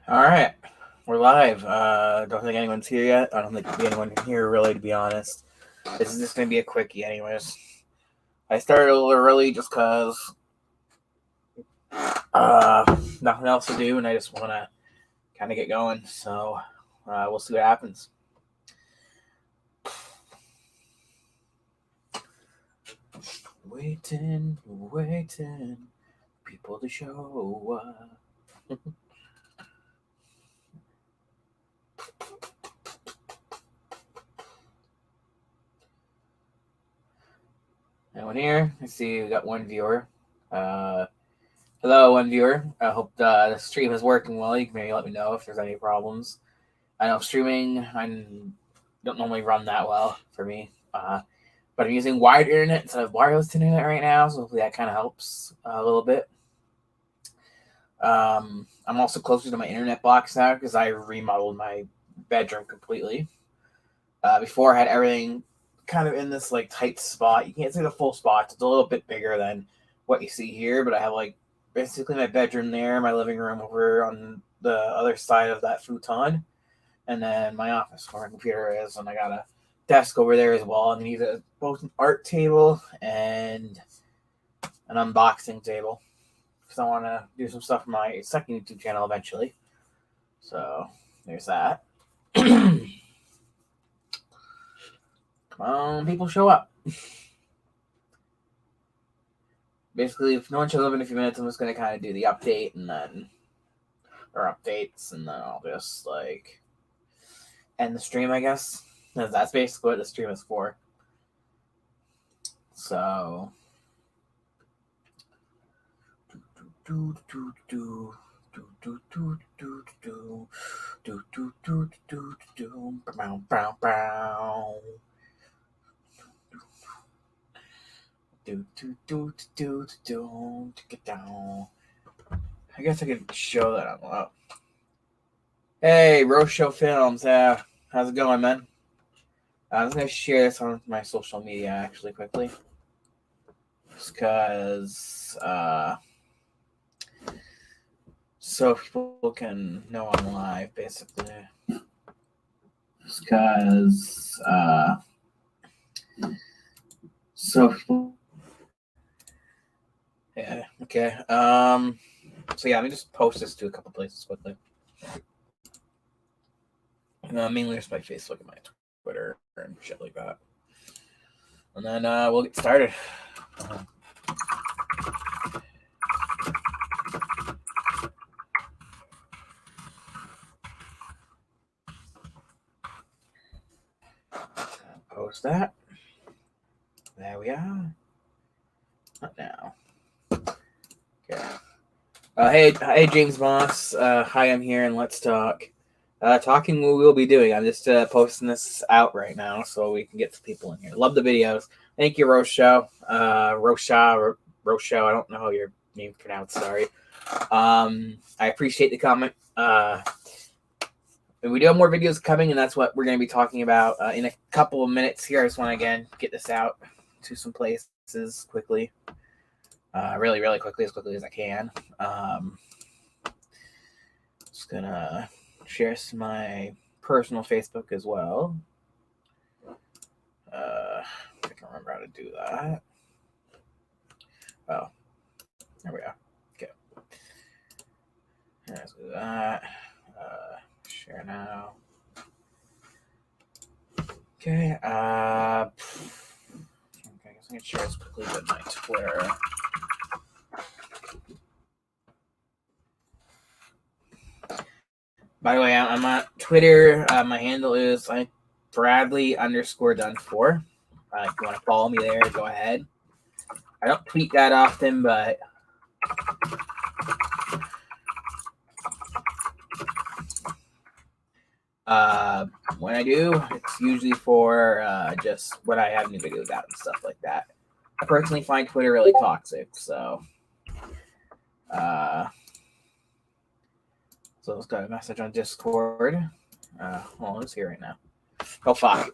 All right, we're live. Don't think anyone's here yet. I don't think there'll be anyone here really, to be honest. This is just gonna be a quickie, anyways. I started a little early just cause nothing else to do, and I just want to kind of get going. So we'll see what happens. Waiting, people to show up. Anyone here? I see we got one viewer. Hello, one viewer. I hope the stream is working well. You can maybe let me know if there's any problems. I know streaming, I don't normally run that well for me. But I'm using wired internet instead of wireless internet right now, so hopefully that kind of helps a little bit. I'm also closer to my internet box now because I remodeled my bedroom completely. Before I had everything kind of in this like tight spot. You can't see the full spot. It's a little bit bigger than what you see here, but I have like basically my bedroom there, my living room over on the other side of that futon, and then my office where my computer is, and I got a desk over there as well. I'm gonna use both an art table and an unboxing table because I want to do some stuff for my second YouTube channel eventually. So there's that. Come on, people, show up. Basically, if no one shows up in a few minutes, I'm just going to kind of do the update or updates, and then I'll just, like, end the stream, I guess. That's basically what the stream is for. So. Get down. I guess I could show that I'm up. Hey, Roadshow Films. How's it going, man? I'm just gonna share this on my social media actually quickly, just because so people can know I'm live, basically. Just because so people. Yeah. Okay. So yeah, let me just post this to a couple places quickly. Mainly just my Facebook and my Twitter and shit like that. And then we'll get started. Post that. There we are. Not now. Okay. Hey, James Moss. Hi, I'm here, and let's talk. Talking we will be doing. I'm just posting this out right now so we can get some people in here. Love the videos. Thank you, Roadshow. Roadshow. I don't know how your name's pronounced. Sorry. I appreciate the comment. We do have more videos coming, and that's what we're going to be talking about in a couple of minutes here. I just want to, again, get this out to some places quickly. Really, really quickly as I can. Just going to share my personal Facebook as well. I can remember how to do that. Oh, there we go. Okay. Let's do that. Share now. Okay. I guess I can share this quickly with my Twitter. By the way, I'm on Twitter. My handle is Bradley_done4. If you want to follow me there, go ahead. I don't tweet that often, but when I do, it's usually for just when I have new videos out and stuff like that. I personally find Twitter really toxic, so let's got a message on Discord. Well, it's here right now. Oh, fuck.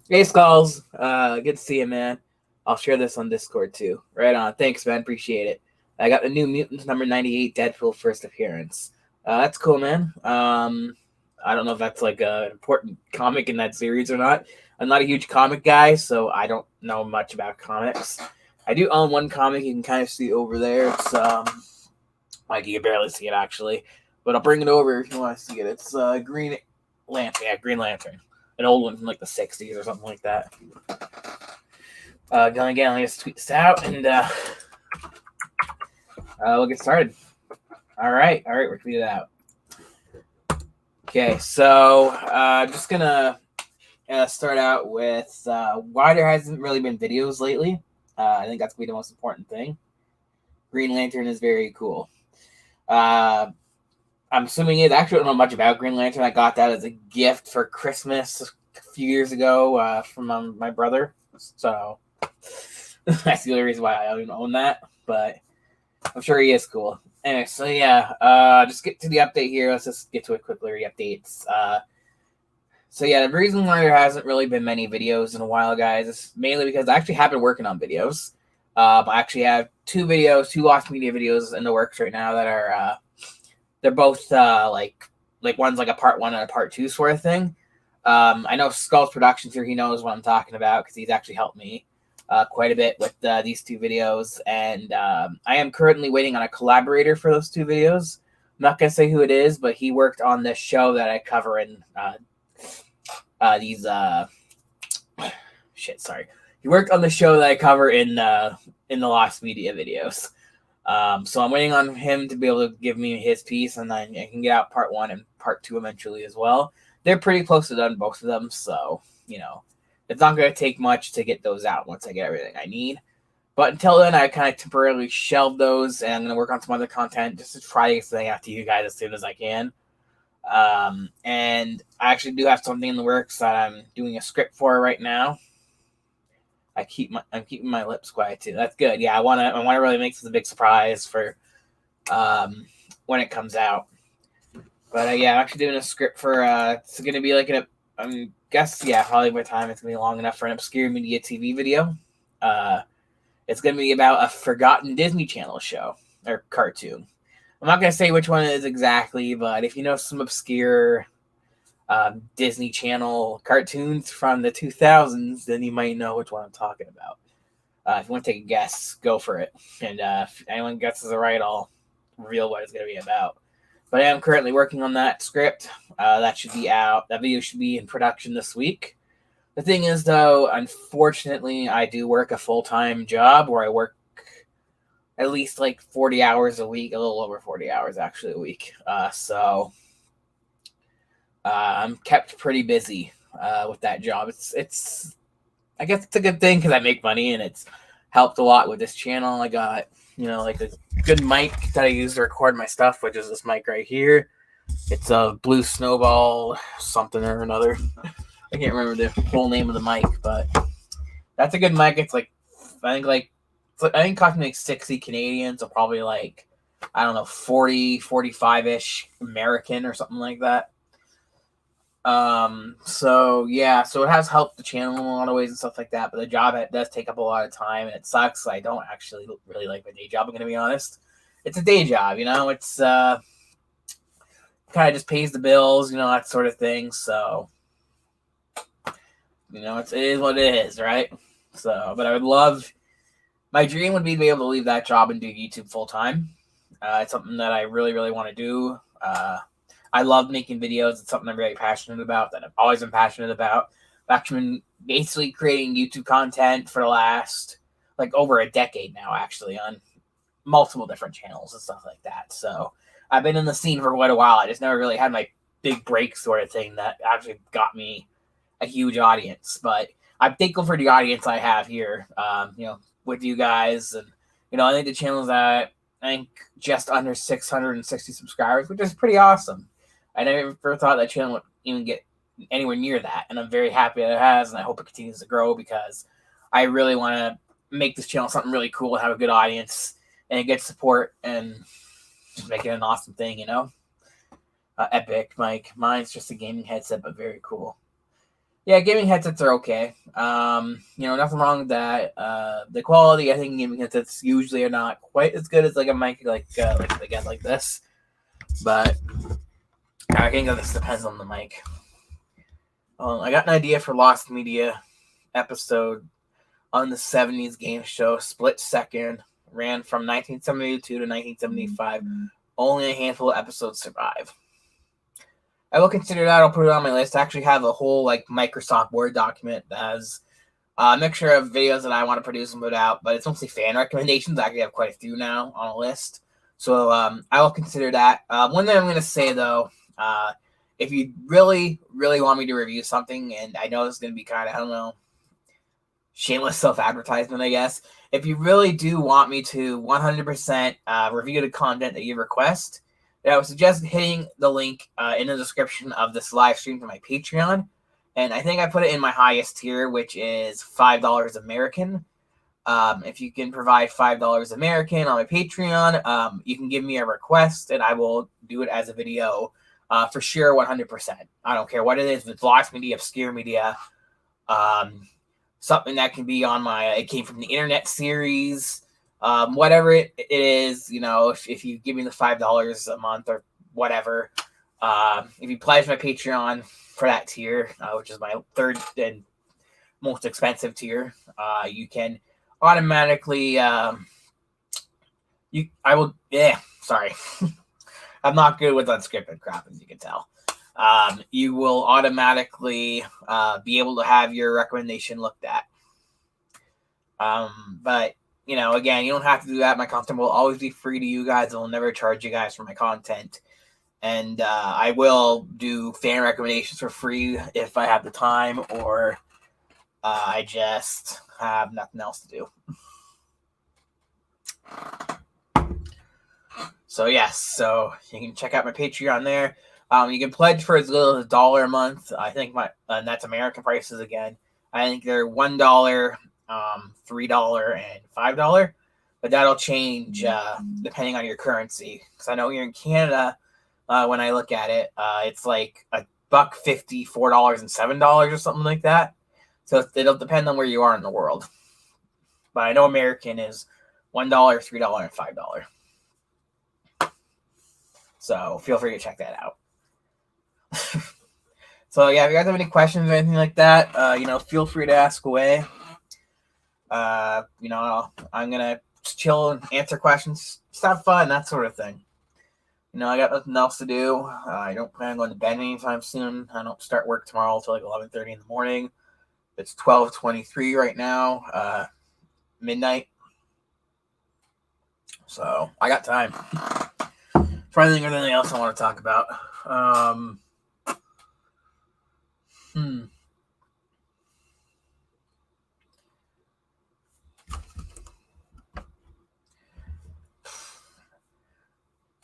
Hey, Skulls. Good to see you, man. I'll share this on Discord, too. Right on. Thanks, man. Appreciate it. I got the New Mutants number 98 Deadpool first appearance. That's cool, man. I don't know if that's like an important comic in that series or not. I'm not a huge comic guy, so I don't know much about comics. I do own one comic you can kind of see over there. It's like you can barely see it actually, but I'll bring it over if you want to see it. It's Green Lantern, yeah, Green Lantern, an old one from like the '60s or something like that. Again, let me just tweet this out and we'll get started. All right, we're tweeting it out. Okay, so I'm just gonna start out with why there hasn't really been videos lately. I think that's gonna be the most important thing. Green Lantern is very cool. I'm assuming it. Actually, I don't know much about Green Lantern. I got that as a gift for Christmas a few years ago from my brother. So that's the only reason why I don't even own that. But I'm sure he is cool. Anyway, so yeah, just get to the update here. Let's just get to a quick Larry updates. So yeah, the reason why there hasn't really been many videos in a while, guys, is mainly because I actually have been working on videos. I actually have two Lost Media videos in the works right now that are they're both like one's like a part 1 and a part 2 sort of thing. I know Skull's Productions here; he knows what I'm talking about because he's actually helped me quite a bit with these two videos, and I am currently waiting on a collaborator for those two videos. I'm not gonna say who it is, but he worked on this show that I cover in these He worked on the show that I cover in the Lost Media videos. So I'm waiting on him to be able to give me his piece, and then I can get out part 1 and part 2 eventually as well. They're pretty close to done, both of them, so it's not going to take much to get those out once I get everything I need. But until then, I kind of temporarily shelved those, and I'm going to work on some other content just to try to get something out to you guys as soon as I can. And I actually do have something in the works that I'm doing a script for right now. I'm keeping my lips quiet too. That's good. Yeah, I want to really make this a big surprise for when it comes out. But yeah, I'm actually doing a script for it's going to be like probably by the time it's going to be long enough for an obscure media TV video. It's going to be about a forgotten Disney Channel show or cartoon. I'm not going to say which one it is exactly, but if you know some obscure Disney Channel cartoons from the 2000s, then you might know which one I'm talking about. If you want to take a guess, go for it. And if anyone guesses it right, I'll reveal what it's going to be about. But I am currently working on that script. That should be out. That video should be in production this week. The thing is, though, unfortunately, I do work a full-time job where I work at least like 40 hours a week, a little over 40 hours actually a week. So I'm kept pretty busy with that job. It's I guess it's a good thing because I make money and it's helped a lot with this channel. I got like a good mic that I use to record my stuff, which is this mic right here. It's a Blue Snowball something or another. I can't remember the whole name of the mic, but that's a good mic. It's like I think it cost me like 60 Canadian, so probably like I don't know 45-ish American or something like that. So it has helped the channel in a lot of ways and stuff like that, but the job does take up a lot of time and it sucks. I don't actually really like my day job, I'm gonna be honest. It's a day job, it's kind of just pays the bills, that sort of thing. So it is what it is, right? So but I would love, my dream would be to be able to leave that job and do YouTube full time. It's something that I really, really want to do. I love making videos. It's something I'm very passionate about, that I've always been passionate about. I've actually been basically creating YouTube content for the last, over a decade now, actually, on multiple different channels and stuff like that. So I've been in the scene for quite a while. I just never really had my big break sort of thing that actually got me a huge audience. But I'm thankful for the audience I have here, with you guys. And, I think the channel's at, just under 660 subscribers, which is pretty awesome. I never thought that channel would even get anywhere near that, and I'm very happy that it has, and I hope it continues to grow because I really want to make this channel something really cool and have a good audience and get support and just make it an awesome thing, Epic mic. Mine's just a gaming headset, but very cool. Yeah, gaming headsets are okay. Nothing wrong with that. The quality, I think, gaming headsets usually are not quite as good as like a mic like this. But I think this depends on the mic. I got an idea for Lost Media episode on the 70s game show, Split Second, ran from 1972 to 1975. Only a handful of episodes survive. I will consider that. I'll put it on my list. I actually have a whole like Microsoft Word document that has a mixture of videos that I want to produce and put out, but it's mostly fan recommendations. I actually have quite a few now on a list. So I will consider that. One thing I'm going to say, though, if you really, really want me to review something, and I know this is going to be kind of, I don't know, shameless self-advertisement, I guess. If you really do want me to 100% review the content that you request, then I would suggest hitting the link in the description of this live stream to my Patreon. And I think I put it in my highest tier, which is $5 American. If you can provide $5 American on my Patreon, you can give me a request, and I will do it as a video for sure, 100%. I don't care what it is. If it's Lost Media, obscure media, something that can be on my, it came from the internet series, whatever it is, you know, if you give me the $5 a month or whatever, if you pledge my Patreon for that tier, which is my third and most expensive tier, you can automatically, sorry. I'm not good with unscripted crap, as you can tell. You will automatically be able to have your recommendation looked at. But, you know, again, you don't have to do that. My content will always be free to you guys. I will never charge you guys for my content. And I will do fan recommendations for free if I have the time, or I just have nothing else to do. So yes, so you can check out my Patreon there. You can pledge for as little as $1 a month. I think and that's American prices again. I think they're $1, $3, and $5. But that'll change depending on your currency. Because I know here in Canada, when I look at it, it's like $1.50, $4, and $7 or something like that. So it'll depend on where you are in the world. But I know American is $1, $3, and $5. So feel free to check that out. So yeah, if you guys have any questions or anything like that, you know, feel free to ask away. You know, I'm gonna chill and answer questions, just have fun, that sort of thing. You know, I got nothing else to do. I don't plan on going to bed anytime soon. I don't start work tomorrow until like 11:30 in the morning. It's 12:23 right now, midnight. So I got time for anything else I want to talk about.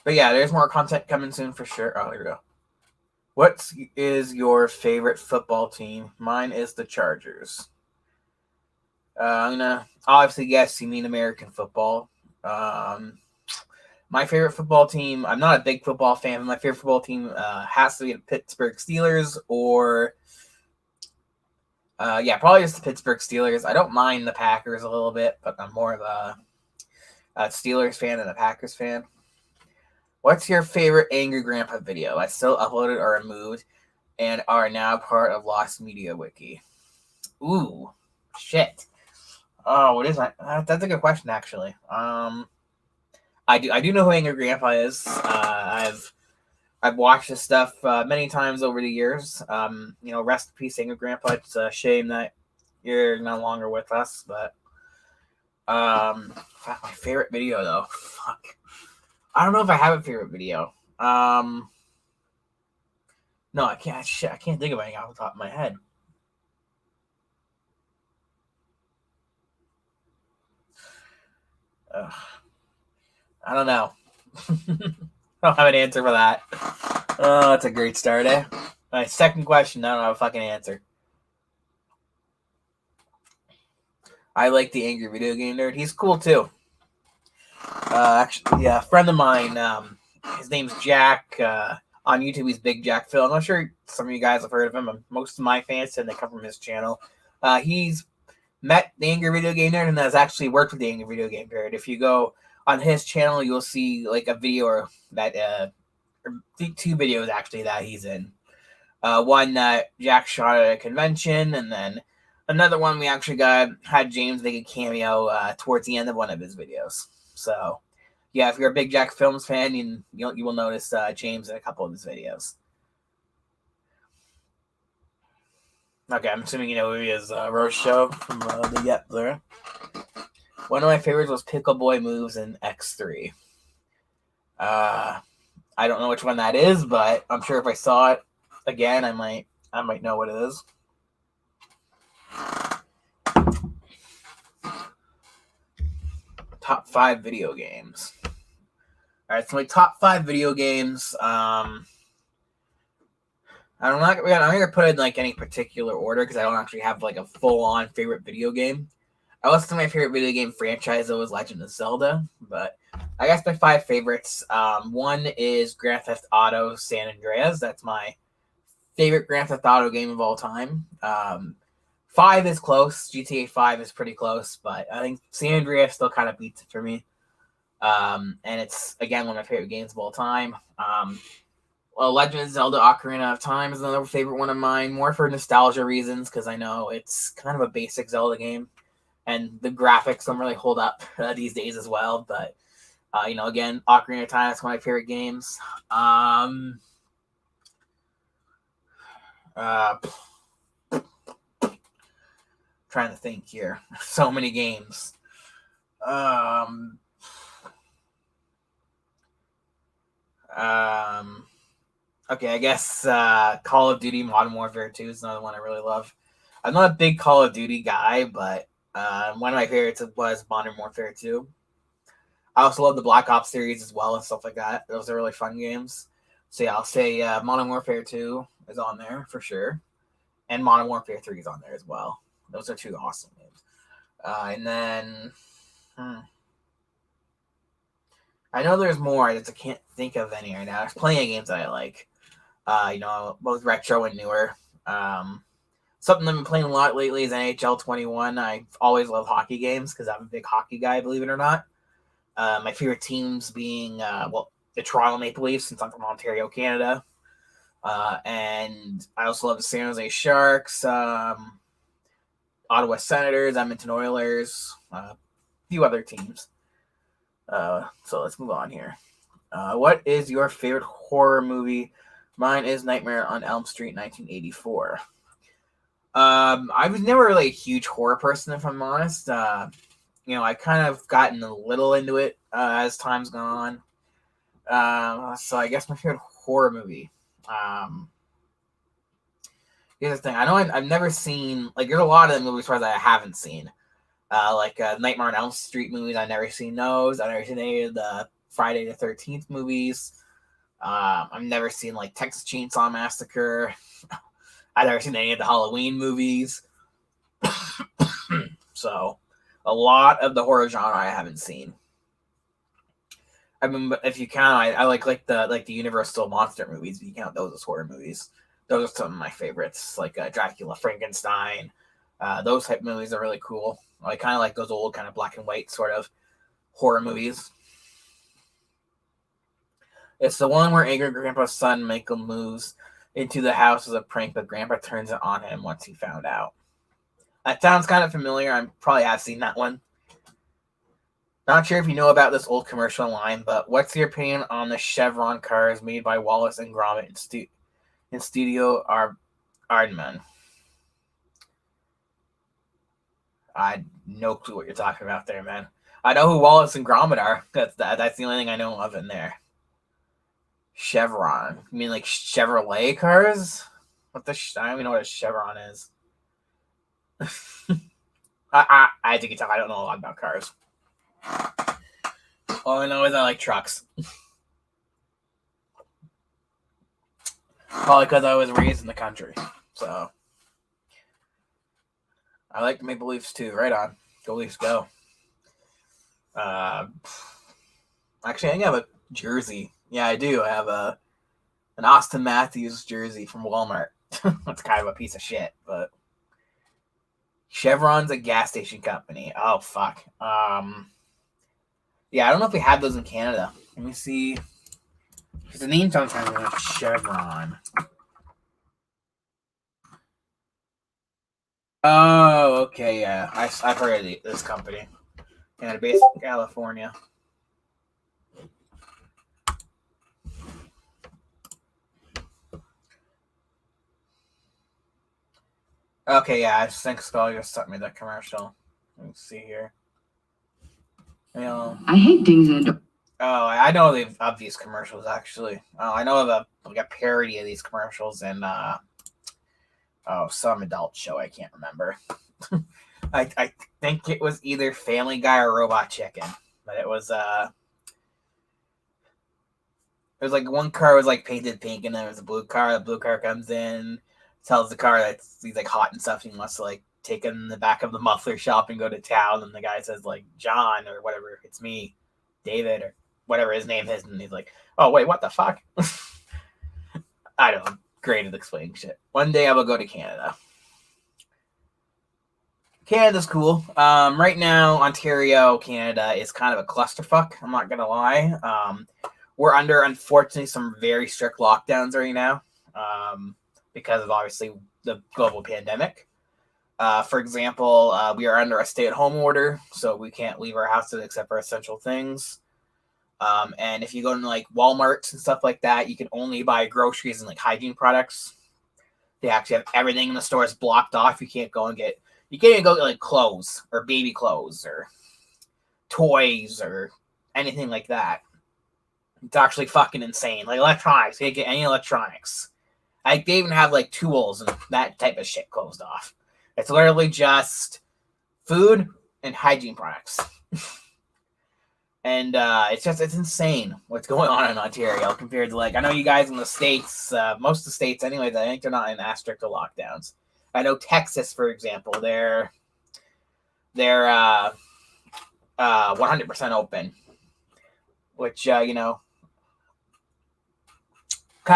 But yeah, there's more content coming soon for sure. Oh, here we go. What is your favorite football team? Mine is the Chargers. I'm gonna obviously guess you mean American football. My favorite football team, I'm not a big football fan, but my favorite football team has to be the Pittsburgh Steelers, or probably just the Pittsburgh Steelers. I don't mind the Packers a little bit, but I'm more of a Steelers fan than a Packers fan. What's your favorite Angry Grandpa video? I still uploaded or removed and are now part of Lost Media Wiki. Ooh, shit. Oh, what is that? That's a good question, actually. I do know who Angry Grandpa is. I've watched this stuff many times over the years. You know, rest in peace, Angry Grandpa. It's a shame that you're no longer with us, but my favorite video though. Fuck. I don't know if I have a favorite video. No, I can't. Shit, I can't think of anything off the top of my head. I don't know. I don't have an answer for that. Oh, that's a great start, eh? My second question, I don't have a fucking answer. I like the Angry Video Game Nerd. He's cool too. Actually, yeah, a friend of mine, his name's Jack. On YouTube, he's Big Jack Phil. I'm not sure some of you guys have heard of him. Most of my fans said they come from his channel. He's met the Angry Video Game Nerd and has actually worked with the Angry Video Game Nerd. If you go on his channel, you'll see like a video that two videos actually that he's in. One that Jack shot at a convention, and then another one we actually had James make a cameo towards the end of one of his videos. So, yeah, if you're a big Jack Films fan, you will notice James in a couple of his videos. Okay, I'm assuming you know who he is. Roast Show from the Yep there. One of my favorites was Pickle Boy Moves in X3. I don't know which one that is, but I'm sure if I saw it again, I might know what it is. Top 5 video games. All right, so my top 5 video games. I'm not gonna put it in like any particular order because I don't actually have like a full-on favorite video game. I was my favorite video game franchise though was Legend of Zelda, but I guess my 5 favorites. One is Grand Theft Auto San Andreas. That's my favorite Grand Theft Auto game of all time. 5 is close. GTA 5 is pretty close, but I think San Andreas still kind of beats it for me. And it's, again, one of my favorite games of all time. Well, Legend of Zelda Ocarina of Time is another favorite one of mine, more for nostalgia reasons, because I know it's kind of a basic Zelda game, and the graphics don't really hold up these days as well. But, again, Ocarina of Time is one of my favorite games. Trying to think here. So many games. Okay, I guess Call of Duty Modern Warfare 2 is another one I really love. I'm not a big Call of Duty guy, but one of my favorites was Modern Warfare 2. I also love the Black Ops series as well and stuff like that. Those are really fun games. So yeah, I'll say Modern Warfare 2 is on there for sure. And Modern Warfare 3 is on there as well. Those are 2 awesome games. And then... I know there's more. I just can't think of any right now. There's plenty of games that I like. Both retro and newer. Something I've been playing a lot lately is NHL 21. I always love hockey games because I'm a big hockey guy, believe it or not. My favorite teams being, the Toronto Maple Leafs, since I'm from Ontario, Canada. And I also love the San Jose Sharks, Ottawa Senators, Edmonton Oilers, a few other teams. So let's move on here. What is your favorite horror movie? Mine is Nightmare on Elm Street, 1984. I was never really a huge horror person, if I'm honest. I kind of gotten a little into it as time's gone on. So I guess my favorite horror movie. Here's the thing. I know I've never seen, like, there's a lot of the movies that I haven't seen. Nightmare on Elm Street movies, I've never seen those. I've never seen any of the Friday the 13th movies. I've never seen, like, Texas Chainsaw Massacre. I've never seen any of the Halloween movies. So, a lot of the horror genre I haven't seen. I mean, if you count, I like the Universal monster movies. If you count those as horror movies, those are some of my favorites. Like Dracula, Frankenstein. Those type of movies are really cool. I kind of like those old kind of black and white sort of horror movies. It's the one where angry Grandpa's son Michael moves into the house as a prank, but Grandpa turns it on him once he found out. That sounds kind of familiar. I probably have seen that one. Not sure if you know about this old commercial line, but what's your opinion on the Chevron cars made by Wallace and Gromit in Studio Aardman? I had no clue what you're talking about there, man. I know who Wallace and Gromit are. That's the only thing I know of in there. Chevron. You mean like Chevrolet cars? I don't even know what a Chevron is. I think I don't know a lot about cars. All I know is I like trucks. Probably because I was raised in the country. So I like the Maple Leafs too. Right on. Go Leafs, go. Actually, I think I have a jersey. Yeah, I do. I have an Austin Matthews jersey from Walmart. That's kind of a piece of shit, but Chevron's a gas station company. Oh, fuck. Yeah, I don't know if we have those in Canada. Let me see. Because the name sounds kind of like Chevron. Oh, okay, yeah. I've heard of this company. And they're based in California. Okay, yeah, I think Skull just sent me that commercial. Let me see here. I hate things that. Oh, I know of these commercials actually. I know of a parody of these commercials in some adult show. I can't remember. I think it was either Family Guy or Robot Chicken, but it was like one car was like painted pink, and then there was a blue car. The blue car comes in, tells the car that he's like hot and stuff. He wants to like take him in the back of the muffler shop and go to town. And the guy says like John or whatever, it's me, David or whatever his name is, and he's like, oh wait, what the fuck? I don't know. Great at explaining shit. One day I will go to Canada. Canada's cool. Right now, Ontario, Canada is kind of a clusterfuck. I'm not gonna lie. We're under, unfortunately, some very strict lockdowns right now because of obviously the global pandemic. For example, we are under a stay-at-home order, so we can't leave our houses except for essential things. And if you go to like Walmart and stuff like that, you can only buy groceries and like hygiene products. They actually have everything in the stores blocked off. You can't even go get like clothes or baby clothes or toys or anything like that. It's actually fucking insane. Like electronics, you can't get any electronics. Like they even have like tools and that type of shit closed off. It's literally just food and hygiene products. And it's insane what's going on in Ontario compared to like, I know you guys in the States, most of the states anyways, I think they're not in as strict of lockdowns. I know Texas, for example, they're 100% open, which, kind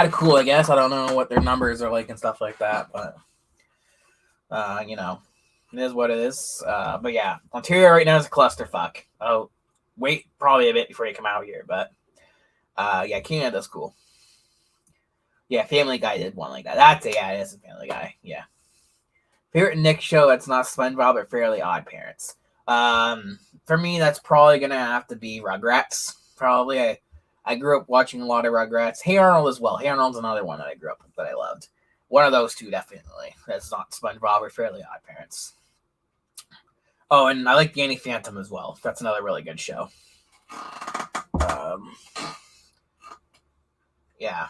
of cool, I guess. I don't know what their numbers are like and stuff like that, but, it is what it is. But yeah, Ontario right now is a clusterfuck. Oh, wait probably a bit before you come out here, but yeah, Canada's cool. Yeah, Family Guy did one like that. It is a Family Guy. Yeah. Favorite Nick show that's not SpongeBob or Fairly Odd Parents. For me, that's probably gonna have to be Rugrats. Probably. I grew up watching a lot of Rugrats. Hey Arnold as well. Hey Arnold's another one that I grew up with that I loved. One of those two definitely. That's not SpongeBob or Fairly Odd Parents. Oh, and I like Danny Phantom as well. That's another really good show. Yeah.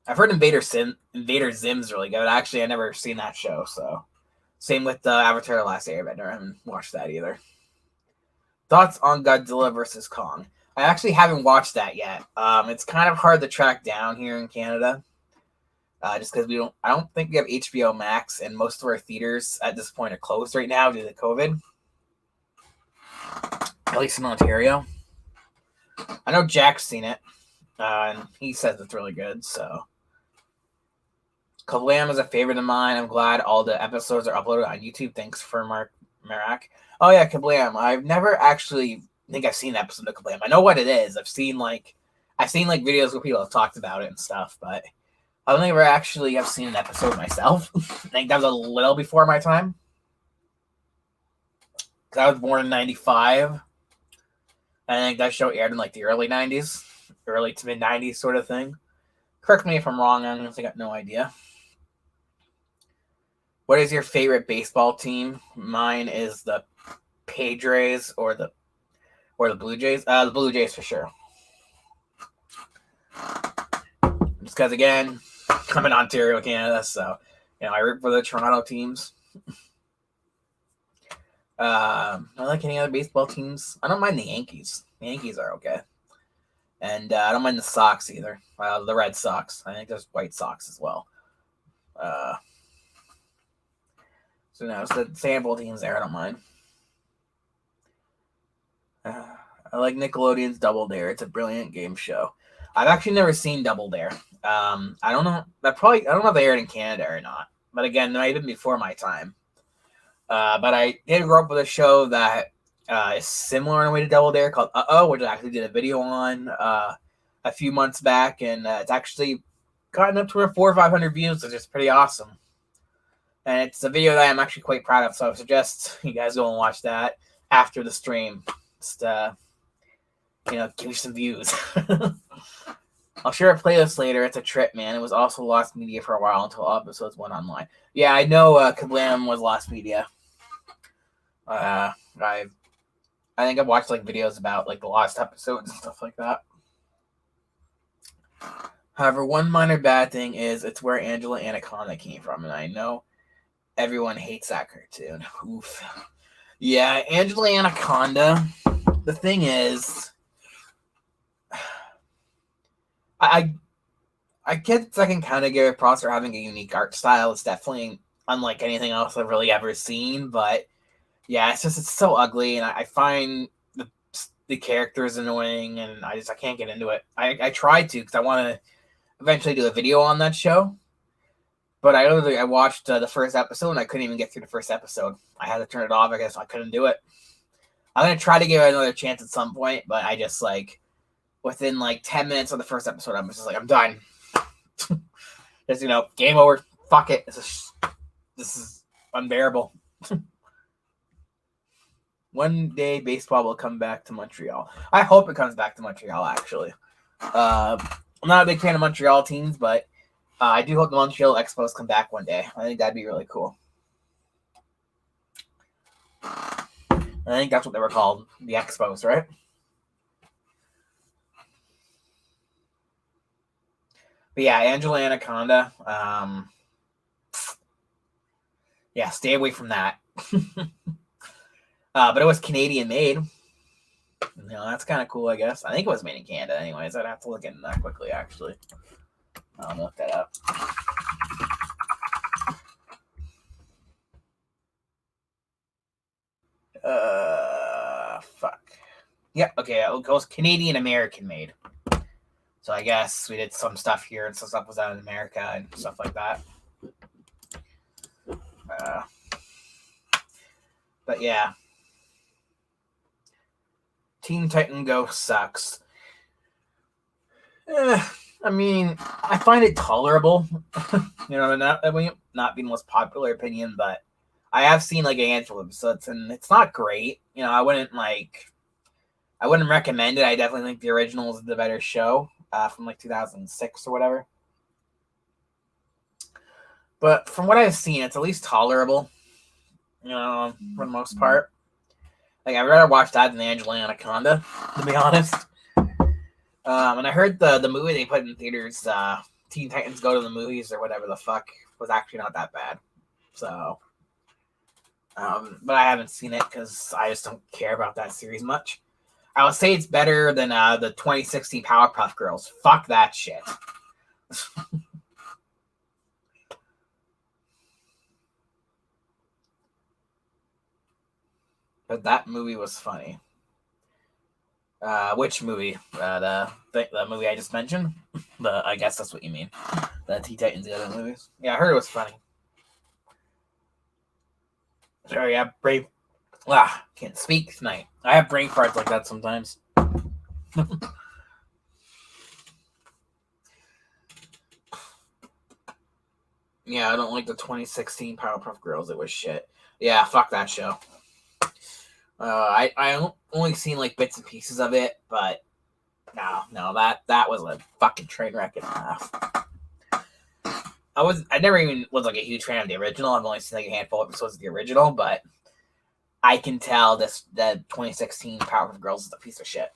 I've heard Invader Zim's really good. Actually, I never seen that show, so. Same with Avatar The Last Airbender. I haven't watched that either. Thoughts on Godzilla vs. Kong? I actually haven't watched that yet. It's kind of hard to track down here in Canada. Just because I don't think we have HBO Max, and most of our theaters at this point are closed right now due to COVID. At least in Ontario. I know Jack's seen it, and he says it's really good, so. Kablam is a favorite of mine. I'm glad all the episodes are uploaded on YouTube. Thanks for Marak. Oh yeah, Kablam. I've never actually think I've seen an episode of Kablam. I know what it is. I've seen like videos where people have talked about it and stuff, but I don't ever actually have seen an episode myself. I think that was a little before my time. Because I was born in 95. I think that show aired in like the early 90s. Early to mid 90s sort of thing. Correct me if I'm wrong. I honestly got no idea. What is your favorite baseball team? Mine is the Padres or the Blue Jays. The Blue Jays for sure. Just because, again, I'm in Ontario, Canada, so I root for the Toronto teams. I like any other baseball teams. I don't mind the Yankees. The Yankees are okay. And I don't mind the Sox either. The Red Sox. I think there's White Sox as well. So it's the sample teams there. I don't mind. I like Nickelodeon's Double Dare. It's a brilliant game show. I've actually never seen Double Dare. I don't know. I don't know if they aired in Canada or not. But again, might have been before my time. But I did grow up with a show that is similar in a way to Double Dare called Uh-Oh, which I actually did a video on a few months back, and it's actually gotten up to 400 or 500 views, which is pretty awesome. And it's a video that I'm actually quite proud of, so I suggest you guys go and watch that after the stream. Just, give me some views. I'll share a playlist later. It's a trip, man. It was also lost media for a while until episodes went online. Yeah, I know Kablam was lost media. I think I've watched like videos about like the lost episodes and stuff like that. However, one minor bad thing is it's where Angela Anaconda came from, and I know everyone hates that cartoon. Oof. Yeah, Angela Anaconda. The thing is, I guess I can kind of give it props for having a unique art style. It's definitely unlike anything else I've really ever seen, but yeah, it's so ugly, and I find the characters annoying, and I can't get into it. I tried to because I want to eventually do a video on that show, but I watched the first episode and I couldn't even get through the first episode. I had to turn it off. I guess I couldn't do it. I'm gonna try to give it another chance at some point, but I just within 10 minutes of the first episode, I'm just I'm done. Just game over. Fuck it. This is unbearable. One day baseball will come back to Montreal. I hope it comes back to Montreal, actually. I'm not a big fan of Montreal teams, but I do hope the Montreal Expos come back one day. I think that'd be really cool. I think that's what they were called, the Expos, right? But yeah, Angela Anaconda. Yeah, stay away from that. But it was Canadian made. That's kind of cool, I guess. I think it was made in Canada anyways. I'd have to look into that quickly, actually. I'll look that up. Fuck. Yeah, okay. It was Canadian American made. So I guess we did some stuff here and some stuff was out in America and stuff like that. But yeah. Teen Titan Go sucks. I mean, I find it tolerable. Not being the most popular opinion, but I have seen a handful of episodes, and it's not great. I wouldn't recommend it. I definitely think the original is the better show from 2006 or whatever. But from what I've seen, it's at least tolerable. For the most part. I'd rather watch that than Angela Anaconda, to be honest. And I heard the movie they put in theaters, Teen Titans Go to the Movies or whatever the fuck, was actually not that bad. So, but I haven't seen it because I just don't care about that series much. I would say it's better than the 2016 Powerpuff Girls. Fuck that shit. But that movie was funny. Which movie? The movie I just mentioned? I guess that's what you mean. The Teen Titans Go to the Movies. Yeah, I heard it was funny. Sorry, I have brain. Can't speak tonight. I have brain farts like that sometimes. Yeah, I don't like the 2016 Powerpuff Girls. It was shit. Yeah, fuck that show. I only seen bits and pieces of it, but no, that was a fucking train wreck and a half. I never even was a huge fan of the original. I've only seen a handful of episodes of the original, but I can tell that 2016 Powerpuff Girls is a piece of shit.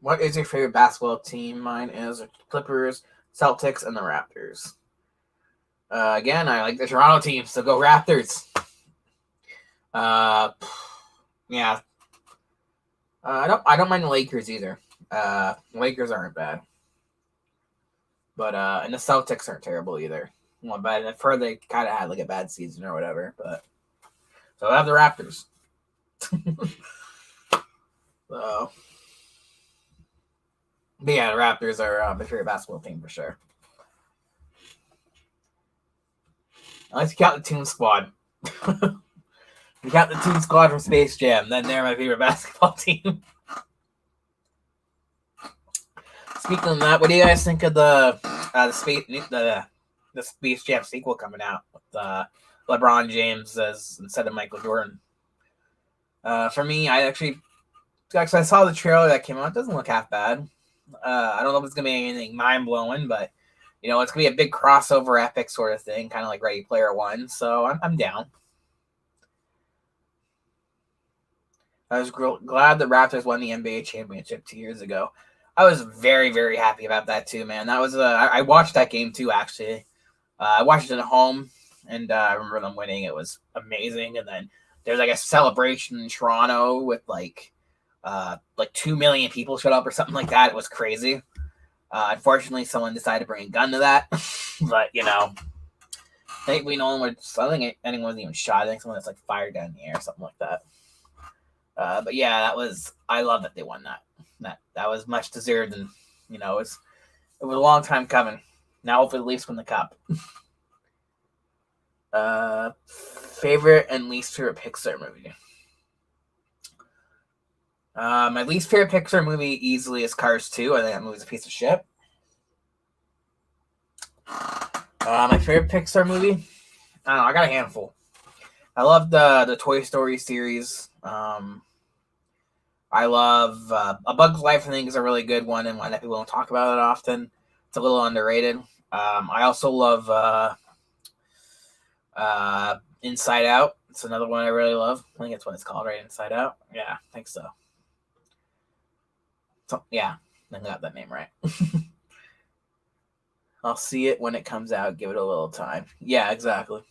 What is your favorite basketball team? Mine is the Clippers, Celtics, and the Raptors. Again, I like the Toronto team, so go Raptors. Yeah. I don't mind the Lakers either. Lakers aren't bad. But and the Celtics aren't terrible either. Well, but I've heard they kind of had a bad season or whatever. But so I have the Raptors. So, but yeah, the Raptors are my favorite basketball team for sure. I like to count the Toon Squad. We got the Toon Squad from Space Jam. Then they're my favorite basketball team. Speaking of that, what do you guys think of the Space Jam sequel coming out with LeBron James as instead of Michael Jordan? For me, I saw the trailer that came out. It doesn't look half bad. I don't know if it's gonna be anything mind blowing, but it's gonna be a big crossover epic sort of thing, kind of like Ready Player One. So I'm down. I was glad the Raptors won the NBA championship 2 years ago. I was very, very happy about that too, man. That was I watched that game too, actually. I watched it at home, and I remember them winning. It was amazing. And then there's like a celebration in Toronto with like 2 million people showed up or something like that. It was crazy. Unfortunately, someone decided to bring a gun to that, but thankfully no one was. I don't think anyone was even shot. I think someone just like fired down in the air or something like that. But yeah, I love that they won that. That was much deserved, and it was a long time coming. Now hopefully the Leafs win the cup. Favorite and least favorite Pixar movie. My least favorite Pixar movie easily is Cars 2. I think that movie's a piece of shit. My favorite Pixar movie? I don't know. I got a handful. I love the Toy Story series. I love A Bug's Life. I think is a really good one, and one that people don't talk about it often. It's a little underrated. I also love Inside Out. It's another one I really love. I think that's what it's called, right? Inside Out. Yeah, I think so. Yeah, I got that name right. I'll see it when it comes out. Give it a little time. Yeah, exactly.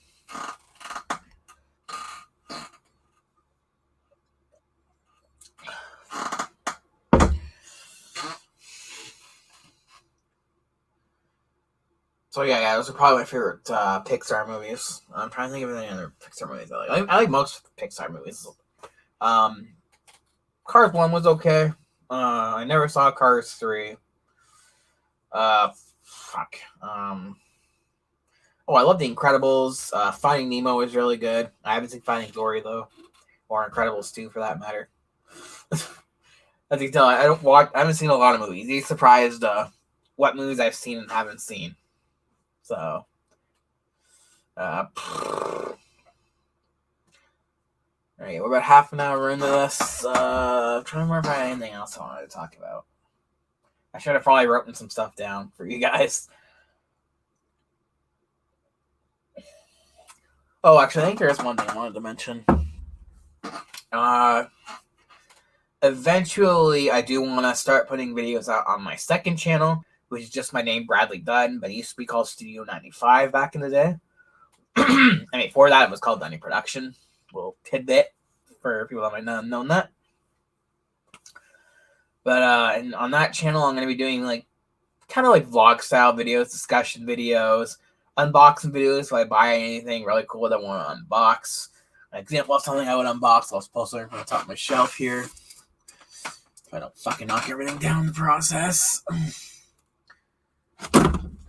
So yeah, those are probably my favorite Pixar movies. I'm trying to think of any other Pixar movies I like. I like most Pixar movies. Cars 1 was okay. I never saw Cars 3. Fuck. I love The Incredibles. Finding Nemo is really good. I haven't seen Finding Dory though, or Incredibles 2 for that matter. As you can tell, I haven't seen a lot of movies. You're surprised what movies I've seen and haven't seen. So, all right, we're about half an hour into this. I'm trying to remember if I had anything else I wanted to talk about. I should have probably written some stuff down for you guys. Oh, actually, I think there's one thing I wanted to mention. Eventually, I do want to start putting videos out on my second channel, which is just my name, Bradley Dunn, but it used to be called Studio 95 back in the day. Before that, it was called Dunny Production. Little tidbit for people that might not have known that. But and on that channel, I'm going to be doing kind of vlog style videos, discussion videos, unboxing videos. If I buy anything really cool that I want to unbox, an example of something I would unbox, I'll post it on the top of my shelf here. If I don't fucking knock everything down in the process.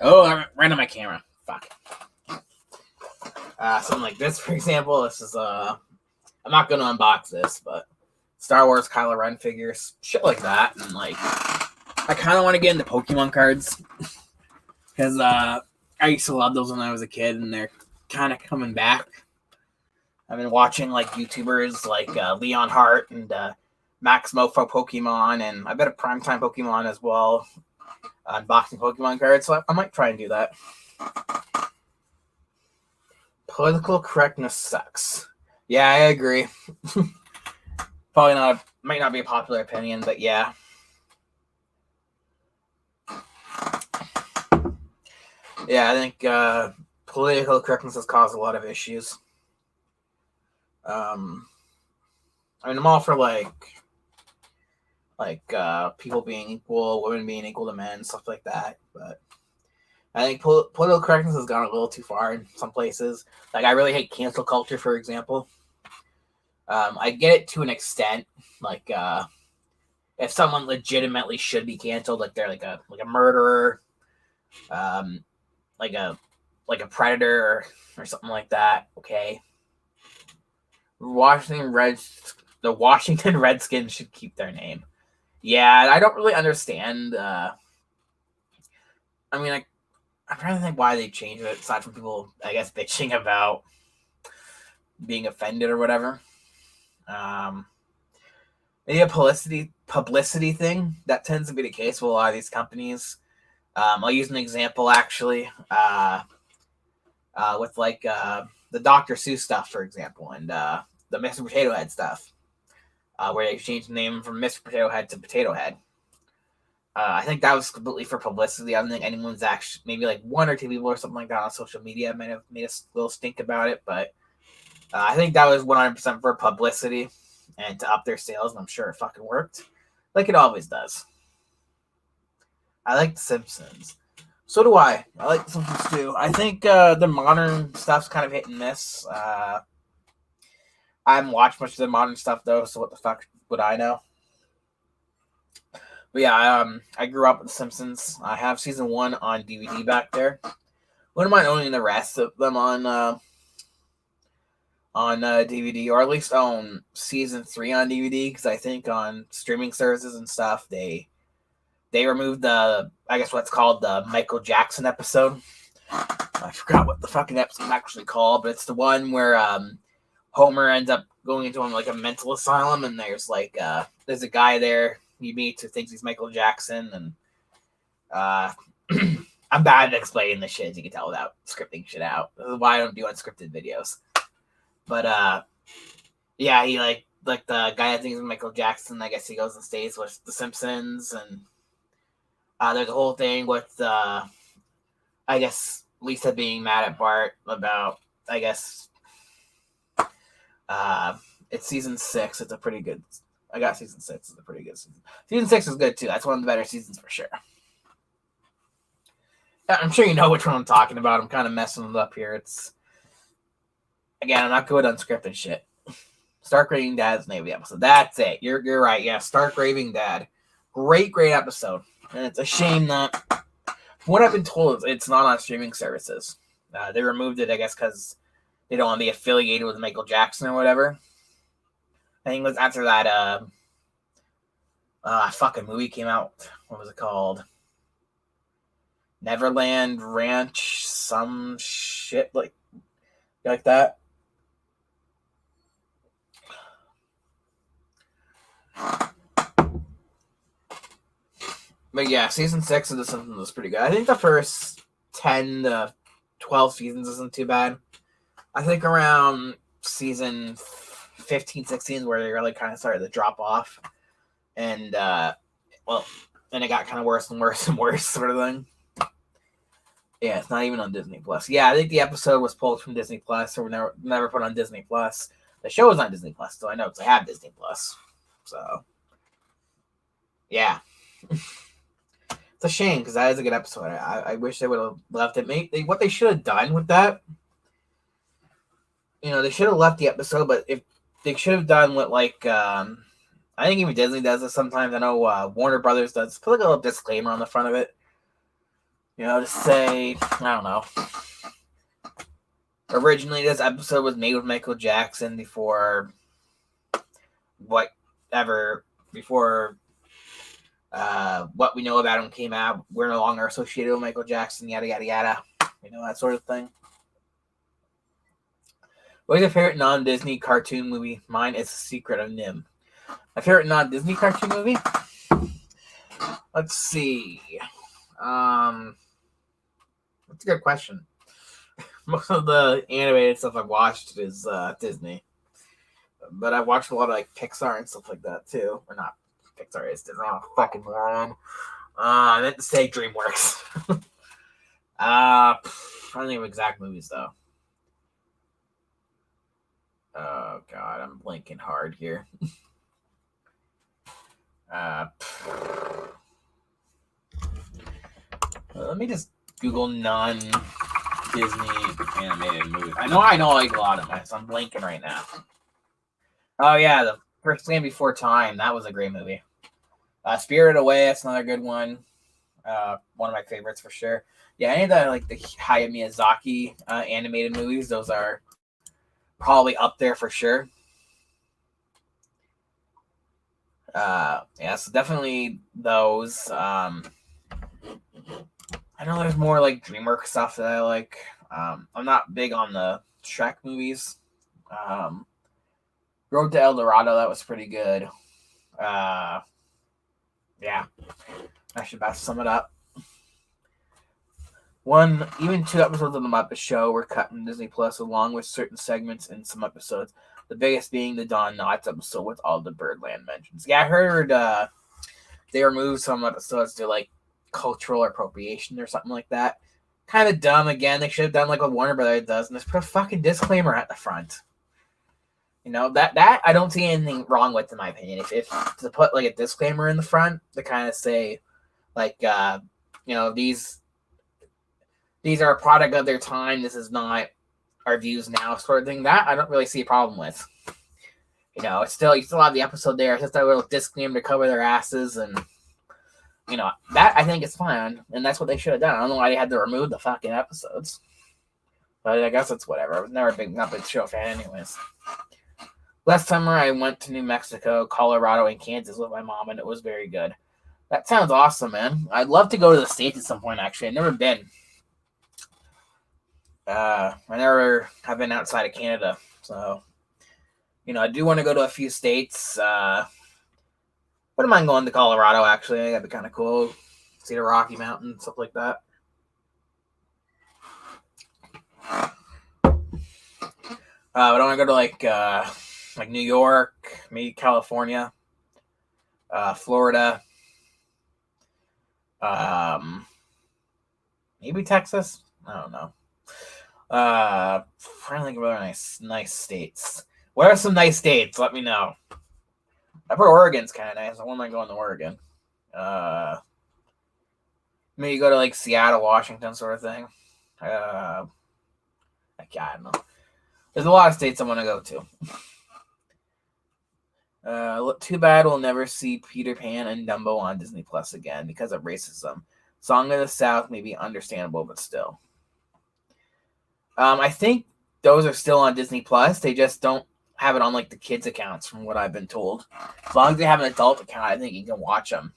Oh, right on my camera. Fuck. Something like this, for example. This is I'm not gonna unbox this, but Star Wars Kylo Ren figures, shit like that, and I kind of want to get into Pokemon cards because I used to love those when I was a kid, and they're kind of coming back. I've been watching YouTubers like Leon Hart and Max Mofo Pokemon, and I bet a Primetime Pokemon as well, unboxing Pokemon cards. So I might try and do that. Political correctness sucks. Yeah, I agree. Might not be a popular opinion, but yeah. Yeah, I think political correctness has caused a lot of issues. I'm all for people being equal, women being equal to men, stuff like that. But I think political correctness has gone a little too far in some places. I really hate cancel culture, for example. I get it to an extent. If someone legitimately should be canceled, they're like a murderer, like a predator or something like that. Okay. The Washington Redskins should keep their name. Yeah, I don't really understand. I mean, I'm trying to think why they changed it, aside from people, I guess, bitching about being offended or whatever. Maybe a publicity thing. That tends to be the case with a lot of these companies. I'll use an example, actually, with the Dr. Seuss stuff, for example, and the Mr. Potato Head stuff, where they changed the name from Mr. Potato Head to Potato Head. I think that was completely for publicity. I don't think anyone's actually, maybe like one or two people or something like that on social media might have made a little stink about it, but I think that was 100% for publicity and to up their sales, and I'm sure it fucking worked, like it always does. I like The Simpsons. So do I. I like The Simpsons too. I think the modern stuff's kind of hit and miss. I haven't watched much of the modern stuff though, so what the fuck would I know? But yeah, I grew up with The Simpsons. I have season 1 on DVD back there. Wouldn't mind owning the rest of them on DVD, or at least own season 3 on DVD, because I think on streaming services and stuff they removed the, I guess what's called the Michael Jackson episode. I forgot what the fucking episode's actually called, but it's the one where Homer ends up going into like a mental asylum, and there's a guy there you meet who thinks he's Michael Jackson, and I'm bad at explaining this shit, as you can tell, without scripting shit out. This is why I don't do unscripted videos. But yeah, he like the guy that thinks he's Michael Jackson, I guess he goes and stays with The Simpsons, and there's a whole thing with I guess Lisa being mad at Bart about, I guess it's season 6. It's a pretty good. I got season 6. It's a pretty good season. Season 6 is good too. That's one of the better seasons for sure. I'm sure you know which one I'm talking about. I'm kind of messing it up here. Again, I'm not good on scripted shit. Stark Raving Dad's the name of the episode. That's it. You're right. Yeah, Stark Raving Dad. Great episode. And it's a shame that, from what I've been told, it's not on streaming services. They removed it, I guess, because they don't want to be affiliated with Michael Jackson or whatever. I think it was after that fucking movie came out. What was it called? Neverland Ranch, some shit like that. But yeah, season 6 of The Simpsons was pretty good. I think the first 10 to 12 seasons isn't too bad. I think around season 15, 16 where they really kind of started to drop off. And, then it got kind of worse and worse and worse, sort of thing. Yeah, it's not even on Disney Plus. Yeah, I think the episode was pulled from Disney Plus, or never put on Disney Plus. The show is on Disney Plus, so I know because I have Disney Plus. So, yeah. It's a shame because that is a good episode. I wish they would have left it. What they should have done with that, they should have left the episode, but if they should have done what, I think even Disney does it sometimes. I know Warner Brothers does. Put a little disclaimer on the front of it. To say, I don't know. Originally, this episode was made with Michael Jackson before what we know about him came out. We're no longer associated with Michael Jackson, yada, yada, yada. That sort of thing. What's your favorite non-Disney cartoon movie? Mine is Secret of Nim. My favorite non-Disney cartoon movie? Let's see. That's a good question. Most of the animated stuff I've watched is Disney. But I've watched a lot of Pixar and stuff like that too. Or not Pixar, it's Disney. I'm a fucking moron. I meant to say DreamWorks. I don't think of exact movies though. Oh god, I'm blanking hard here. Let me just Google non-Disney animated movies. I know a lot of them, so I'm blanking right now. Oh yeah, The First Land Before Time. That was a great movie. Spirited Away. That's another good one. One of my favorites for sure. Yeah, any of the Hayao Miyazaki animated movies. Those are probably up there for sure. Yeah, so definitely those. I know there's more like DreamWorks stuff that I like. I'm not big on the Shrek movies. Um, Road to El Dorado, that was pretty good. Uh, yeah, I should best sum it up. Even 2 episodes of the Muppet Show were cut from Disney Plus, along with certain segments in some episodes. The biggest being the Don Knotts episode with all the Birdland mentions. Yeah, I heard they removed some episodes to like cultural appropriation or something like that. Kind of dumb. Again, they should have done like what Warner Brothers does, and just put a fucking disclaimer at the front. That I don't see anything wrong with, in my opinion. If to put like a disclaimer in the front to kind of say, like, these are a product of their time. This is not our views now, sort of thing. That I don't really see a problem with. It's still, you still have the episode there. It's just that little disclaimer to cover their asses, and that I think is fine, and that's what they should have done. I don't know why they had to remove the fucking episodes, but I guess it's whatever. I was never a big Muppet Show fan, anyways. Last summer, I went to New Mexico, Colorado, and Kansas with my mom, and it was very good. That sounds awesome, man. I'd love to go to the States at some point, actually. I've never been. I never have been outside of Canada, so I do want to go to a few states. Wouldn't mind going to Colorado, actually. That'd be kind of cool. See the Rocky Mountains, stuff like that. But I want to go to like New York, maybe California, Florida, maybe Texas. I don't know. Trying to think of other nice states. What are some nice states? Let me know. I put Oregon's kind of nice. I wouldn't mind going to Oregon. Maybe go to like Seattle, Washington, sort of thing. I don't know. There's a lot of states I want to go to. Too bad we'll never see Peter Pan and Dumbo on Disney Plus again because of racism. Song of the South may be understandable, but still. I think those are still on Disney Plus. They just don't have it on like the kids' accounts, from what I've been told. As long as they have an adult account, I think you can watch them.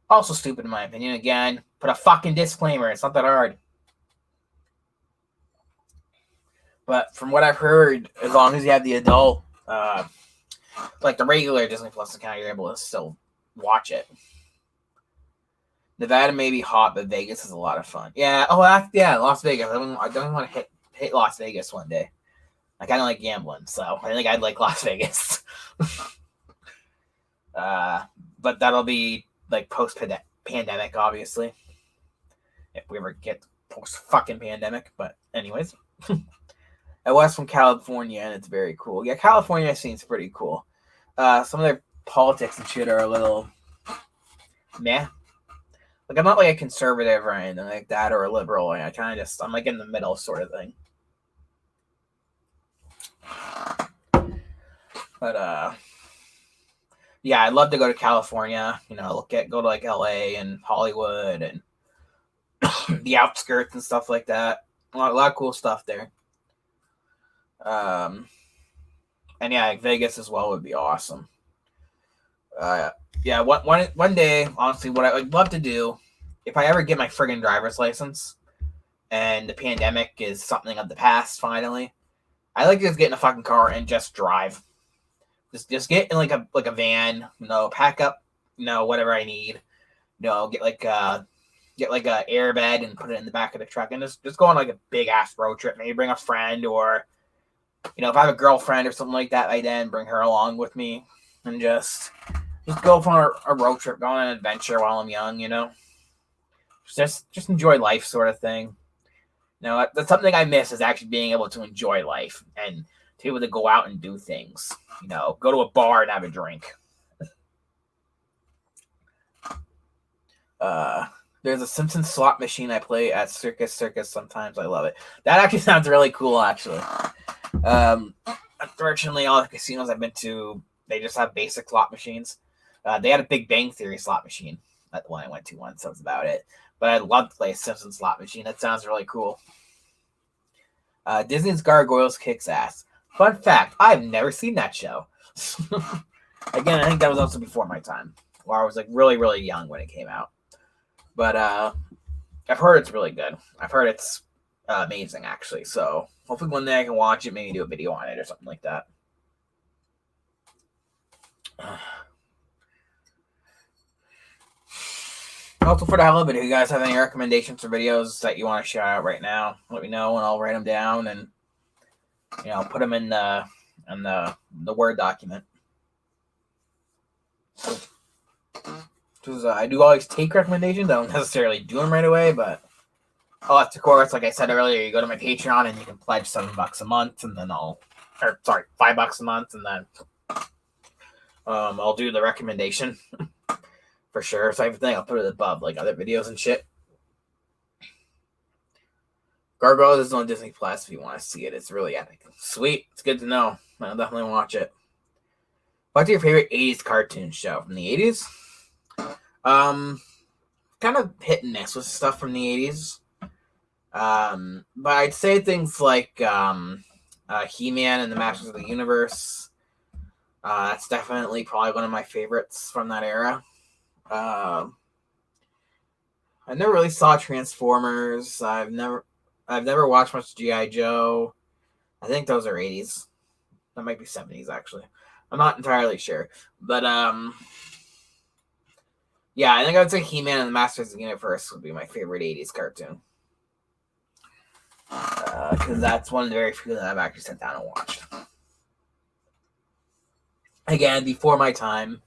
Also stupid in my opinion. Again, put a fucking disclaimer. It's not that hard. But from what I've heard, as long as you have the adult, like the regular Disney Plus account, you're able to still watch it. Nevada may be hot, but Vegas is a lot of fun. Yeah. Oh, Las Vegas. I don't want to hit Las Vegas one day. I kind of like gambling, so I think I'd like Las Vegas. But that'll be like post-pandemic, obviously. If we ever get post-fucking pandemic. But anyways. I was from California, and it's very cool. Yeah, California seems pretty cool. Some of their politics and shit are a little meh. Like, I'm not like a conservative or anything like that, or a liberal. I kind of I'm like in the middle sort of thing. But yeah, I'd love to go to California. Go to like LA and Hollywood and the outskirts and stuff like that. A lot of cool stuff there. And yeah, like Vegas as well would be awesome. Yeah, one day, honestly, what I would love to do, if I ever get my friggin' driver's license, and the pandemic is something of the past, finally, I like to just get in a fucking car and just drive. Just get in like a van, pack up, whatever I need, get like a airbed and put it in the back of the truck, and just go on like a big ass road trip. Maybe bring a friend, or if I have a girlfriend or something like that, I then bring her along with me, and just go for a road trip, go on an adventure while I'm young, Just enjoy life, sort of thing. That's something I miss, is actually being able to enjoy life and to be able to go out and do things. Go to a bar and have a drink. There's a Simpsons slot machine I play at Circus sometimes. I love it. That actually sounds really cool, actually. Unfortunately, all the casinos I've been to, they just have basic slot machines. They had a Big Bang Theory slot machine. That's the one I went to once, so that's about it. But I'd love to play a Simpsons slot machine. That sounds really cool. Disney's Gargoyles kicks ass. Fun fact, I've never seen that show. Again, I think that was also before my time, where I was like really, really young when it came out. But I've heard it's really good. I've heard it's amazing, actually. So hopefully one day I can watch it, maybe do a video on it or something like that. Also, for the hell of it, if you guys have any recommendations for videos that you want to shout out right now, let me know and I'll write them down and put them in the Word document. Because I do always take recommendations. I don't necessarily do them right away, but of course, like I said earlier, you go to my Patreon and you can pledge $7 a month, and then $5 a month, and then I'll do the recommendation for sure. So everything I'll put it above like other videos and shit. Gargoyles is on Disney Plus if you want to see it. It's really epic. Sweet. It's good to know. I'll definitely watch it. What's your favorite 80s cartoon show from the 80s? Kind of hit and miss with stuff from the 80s. But I'd say things like He-Man and the Masters of the Universe. That's definitely probably one of my favorites from that era. I never really saw Transformers. I've never watched much G.I. Joe. I think those are 80s. That might be 70s, actually. I'm not entirely sure. But, yeah, I think I would say He-Man and the Masters of the Universe would be my favorite 80s cartoon. Because that's one of the very few that I've actually sat down and watched. Again, before my time.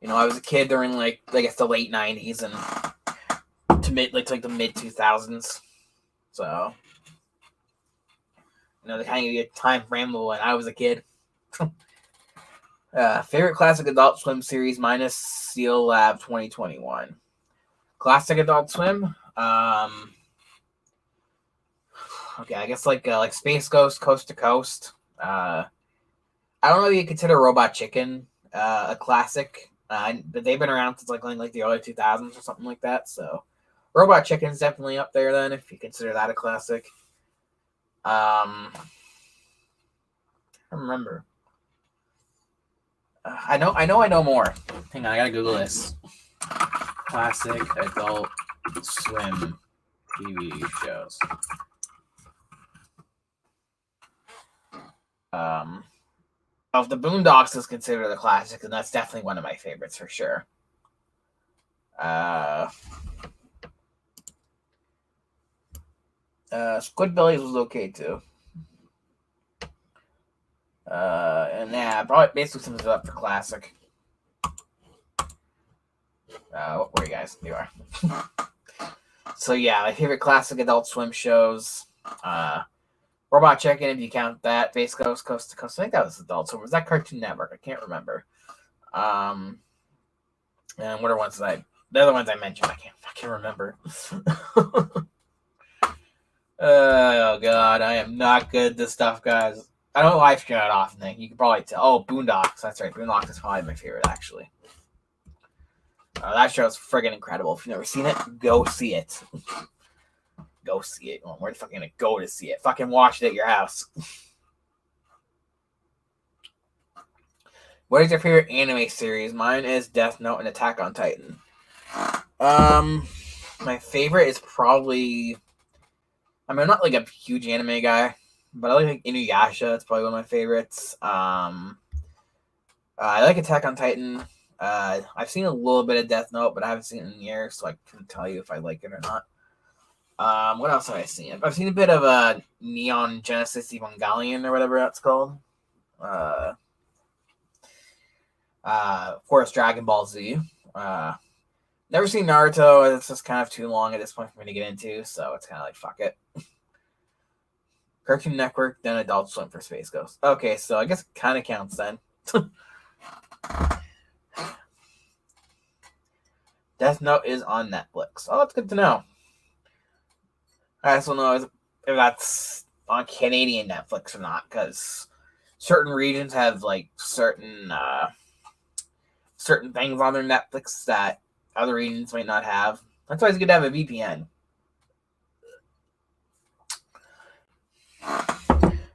I was a kid during, the late 90s and to the mid 2000s. So, the kind of time frame when I was a kid. Favorite classic Adult Swim series minus Seal Lab 2021. Classic Adult Swim. Okay, I guess like Space Ghost, Coast to Coast. I don't know if you consider Robot Chicken a classic, but they've been around since like the early 2000s or something like that. So, Robot Chicken's definitely up there then if you consider that a classic. I remember. I know more. Hang on, I gotta Google this. Classic Adult Swim TV shows. If the Boondocks is considered a classic, then that's definitely one of my favorites for sure. Squidbillies was okay too. And yeah, probably basically sums it up for classic. Where are you guys? You are. So yeah, my favorite classic Adult Swim shows. Robot Chicken, if you count that. Space Ghost, Coast to Coast. I think that was Adult Swim. Was that Cartoon Network? I can't remember. And what are ones the other ones I mentioned? I can't fucking remember. Oh god, I am not good at this stuff, guys. I don't live stream it often. You can probably tell. Oh, Boondocks. That's right. Boondocks is probably my favorite, actually. That show is friggin' incredible. If you've never seen it, go see it. Go see it. Where the fuck are you gonna go to see it? Fucking watch it at your house. What is your favorite anime series? Mine is Death Note and Attack on Titan. My favorite is probably... I'm not like a huge anime guy, but I like Inuyasha. It's probably one of my favorites. I like Attack on Titan. I've seen a little bit of Death Note, but I haven't seen it in years, so I couldn't tell you if I like it or not. What else have I seen? I've seen a bit of Neon Genesis Evangelion or whatever that's called. Of course, Dragon Ball Z. Never seen Naruto. It's just kind of too long at this point for me to get into, so it's kind of like, fuck it. Cartoon Network, then Adult Swim for Space Ghost. Okay, so I guess it kind of counts then. Death Note is on Netflix. Oh, that's good to know. I also know if that's on Canadian Netflix or not, because certain regions have like certain things on their Netflix that other regions might not have. That's why it's good to have a VPN.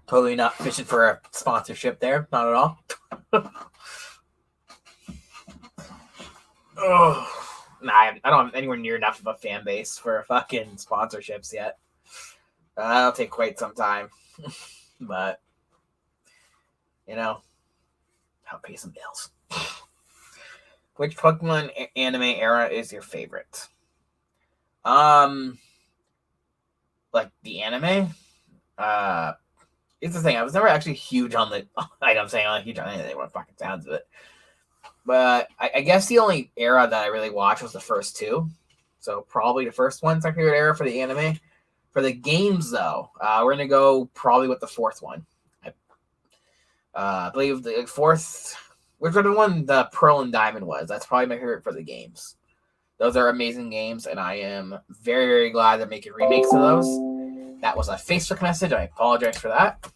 Totally not fishing for a sponsorship there, not at all. Oh, nah, I don't have anywhere near enough of a fan base for fucking sponsorships yet. That'll take quite some time, but I'll pay some bills. Which Pokemon anime era is your favorite? Like the anime. It's the thing. I was never actually huge on the. I'm saying I'm not huge on anything. What fucking sounds of it. But I guess the only era that I really watched was the first two. So probably the first one's my favorite era for the anime. For the games, though, we're gonna go probably with the fourth one. I believe the fourth, whichever one the Pearl and Diamond was. That's probably my favorite for the games. Those are amazing games, and I am very, very glad they're making remakes of those. That was a Facebook message. I apologize for that.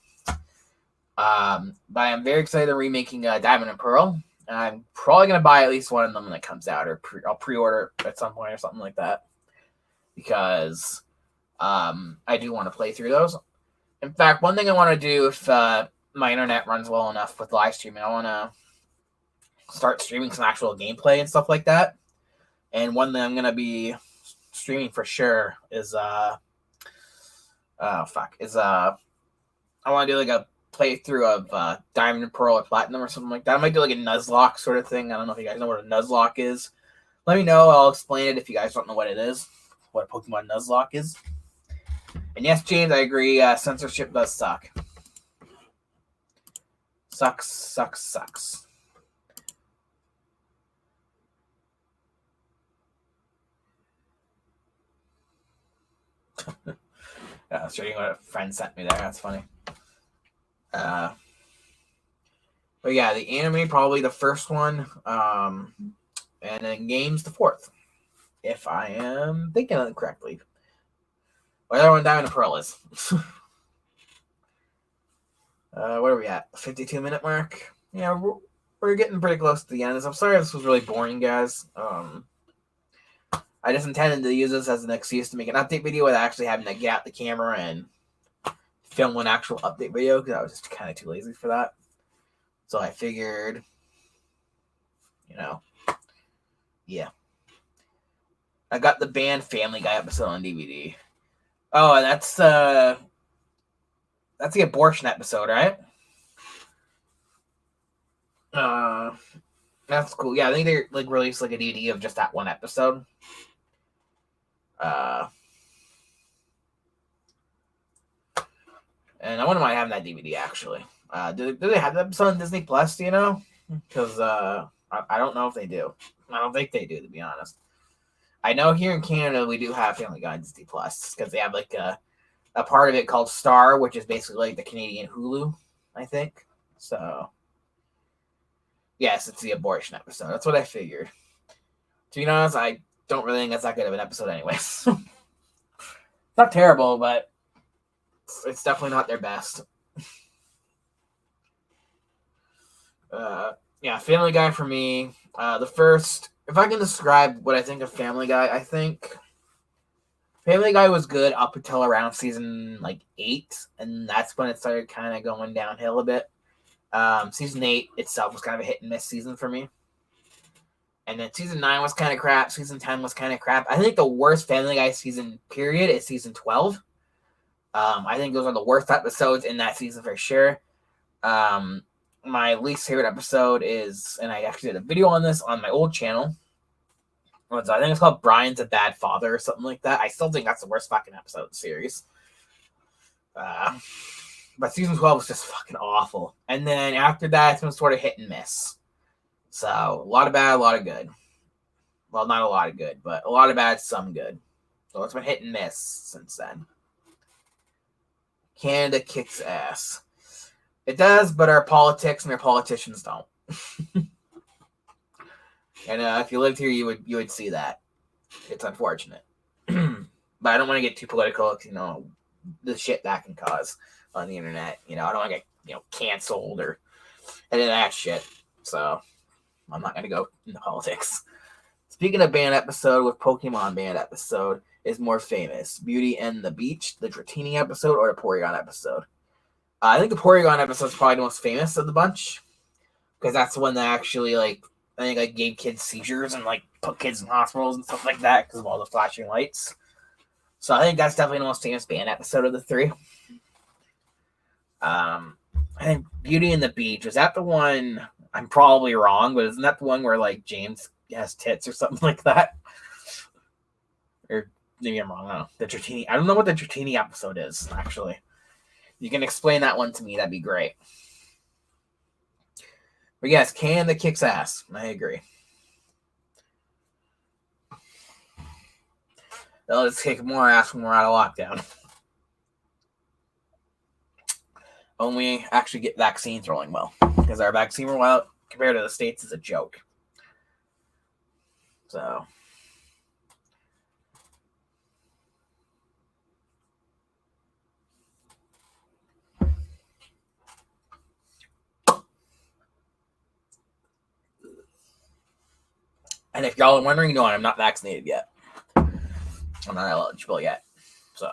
But I'm very excited they're remaking Diamond and Pearl. And I'm probably going to buy at least one of them when it comes out, or I'll pre-order at some point or something like that. Because I do want to play through those. In fact, one thing I want to do if my internet runs well enough with live streaming, I want to start streaming some actual gameplay and stuff like that. And one thing I'm going to be streaming for sure is I want to do like a playthrough of Diamond and Pearl or Platinum or something like that. I might do like a Nuzlocke sort of thing. I don't know if you guys know what a Nuzlocke is. Let me know. I'll explain it if you guys don't know what it is, what a Pokemon Nuzlocke is. And yes, James, I agree. Censorship does suck. Sucks. I was reading what a friend sent me there. That's funny. But yeah, the anime probably the first one, and then games the fourth, if I am thinking of it correctly. Whatever one Diamond and Pearl is. What are we at? 52-minute mark. Yeah, we're getting pretty close to the end. I'm sorry this was really boring, guys. I just intended to use this as an excuse to make an update video without actually having to get out the camera and film an actual update video because I was just kind of too lazy for that. So I figured, yeah. I got the banned Family Guy episode on DVD. Oh, that's the abortion episode, right? That's cool. Yeah, I think they released a DVD of just that one episode. And I wouldn't mind having that DVD actually. Do they have that episode on Disney Plus? Do you know? Because I don't know if they do. I don't think they do, to be honest. I know here in Canada we do have Family Guy on Disney Plus because they have a part of it called Star, which is basically the Canadian Hulu, I think. So yes, it's the abortion episode. That's what I figured. To be honest, I don't really think that's that good of an episode anyways. Not terrible, but it's definitely not their best. Yeah, Family Guy for me. The first, if I can describe what I think of Family Guy, I think Family Guy was good up until around season 8, and that's when it started kind of going downhill a bit. Season 8 itself was kind of a hit and miss season for me. And then season 9 was kind of crap. Season 10 was kind of crap. I think the worst Family Guy season period is season 12. I think those are the worst episodes in that season for sure. My least favorite episode is, and I actually did a video on this on my old channel. I think it's called Brian's a Bad Father or something like that. I still think that's the worst fucking episode of the series. But season 12 was just fucking awful. And then after that, it's been sort of hit and miss. So, a lot of bad, a lot of good. Well, not a lot of good, but a lot of bad, some good. So, it's been hit and miss since then. Canada kicks ass. It does, but our politics and our politicians don't. And if you lived here, you would see that. It's unfortunate. But I don't want to get too political, the shit that can cause on the internet. I don't want to get, canceled or any of that shit. So, I'm not going to go into politics. Speaking of band episode, with Pokemon band episode is more famous? Beauty and the Beach, the Dratini episode, or the Porygon episode? I think the Porygon episode is probably the most famous of the bunch. Because that's the one that actually, I think like gave kids seizures and like put kids in hospitals and stuff like that because of all the flashing lights. So I think that's definitely the most famous band episode of the three. I think Beauty and the Beach, is that the one? I'm probably wrong, but isn't that the one where like James has tits or something like that? Or maybe I'm wrong. No, the Dratini. I don't know what the Dratini episode is actually. You can explain that one to me. That'd be great. But yes, Canada kicks ass. I agree. Now let's kick more ass when we're out of lockdown. When we actually get vaccines rolling well. Because our vaccine rollout compared to the States is a joke. So. And if y'all are wondering, no, I'm not vaccinated yet. I'm not eligible yet. So.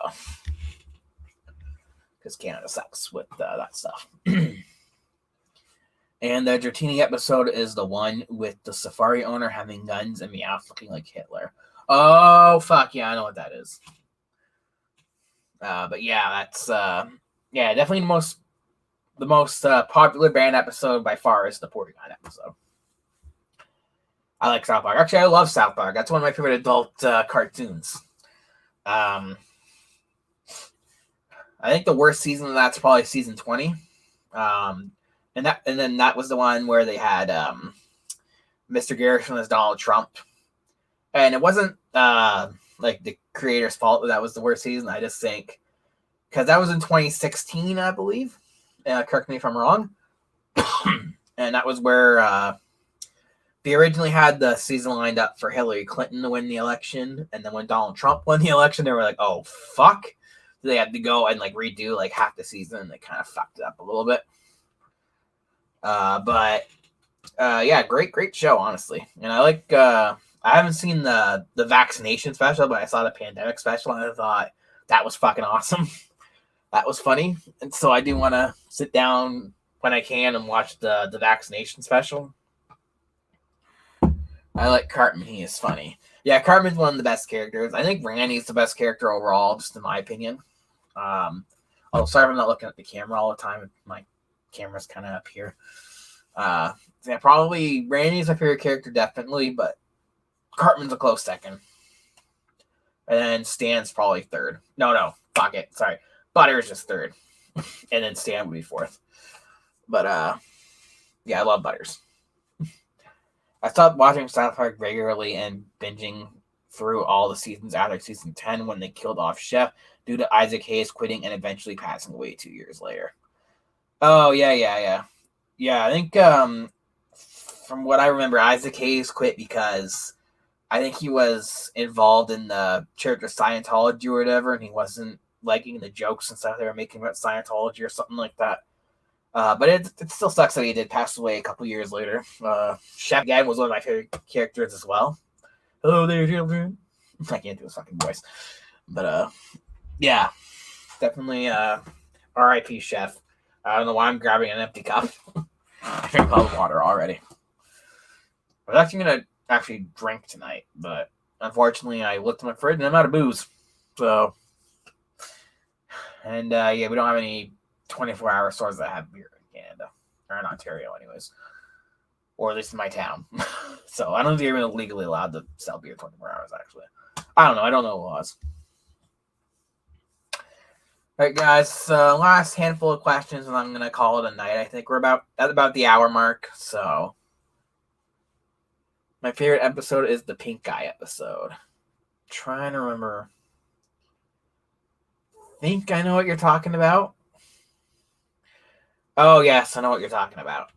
Because Canada sucks with that stuff. And the Dratini episode is the one with the safari owner having guns and Meowth looking like Hitler. Oh, fuck. Yeah, I know what that is. But yeah, that's definitely the most popular band episode by far is the Porcupine episode. I like South Park. Actually, I love South Park. That's one of my favorite adult cartoons. I think the worst season of that's probably season 20. And then that was the one where they had Mr. Garrison as Donald Trump. And it wasn't like the creator's fault that was the worst season. I just think because that was in 2016, I believe. Correct me if I'm wrong. And that was where they originally had the season lined up for Hillary Clinton to win the election. And then when Donald Trump won the election, they were like, oh, fuck. So they had to go and like redo like half the season. And they kind of fucked it up a little bit. But great show, honestly. And I like, I haven't seen the vaccination special, but I saw the pandemic special and I thought that was fucking awesome. That was funny. And so I do want to sit down when I can and watch the vaccination special. I like Cartman. He is funny. Yeah, Cartman's one of the best characters. I think Randy's the best character overall, just in my opinion. Sorry if I'm not looking at the camera all the time. My camera's kind of up here. Probably Randy's my favorite character, definitely, but Cartman's a close second. And then Stan's probably third. No, fuck it. Sorry. Butter's just third. And then Stan would be fourth. But, I love Butters. I stopped watching South Park regularly and binging through all the seasons after season 10 when they killed off Chef due to Isaac Hayes quitting and eventually passing away 2 years later. Oh, yeah. Yeah, I think from what I remember, Isaac Hayes quit because I think he was involved in the Church of Scientology or whatever, and he wasn't liking the jokes and stuff they were making about Scientology or something like that. But it still sucks that he did pass away a couple years later. Chef again was one of my favorite characters as well. Hello there, children. I can't do his fucking voice. But definitely R.I.P. Chef. I don't know why I'm grabbing an empty cup. I drank all the water already. I was actually going to drink tonight, but unfortunately I looked at my fridge and I'm out of booze. So, and we don't have any 24-hour stores that have beer in Canada, or in Ontario anyways, or at least in my town. So I don't think you're even legally allowed to sell beer 24 hours, actually. I don't know the laws. All right, guys, last handful of questions, and I'm going to call it a night. I think we're at about the hour mark, so my favorite episode is the Pink Guy episode. Trying to remember. Think I know what you're talking about. Oh, yes, I know what you're talking about.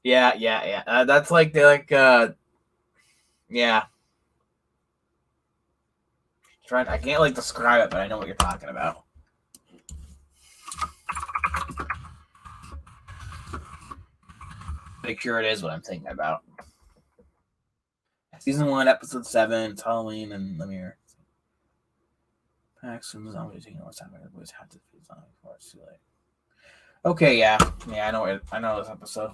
Yeah. That's like, yeah. I can't, describe it, but I know what you're talking about. Make sure it is what I'm thinking about. Season 1, Episode 7, it's Halloween, and let me hear. Paxton's always taking more time. I always have to feel something before it's too late. Okay, yeah, I know this episode.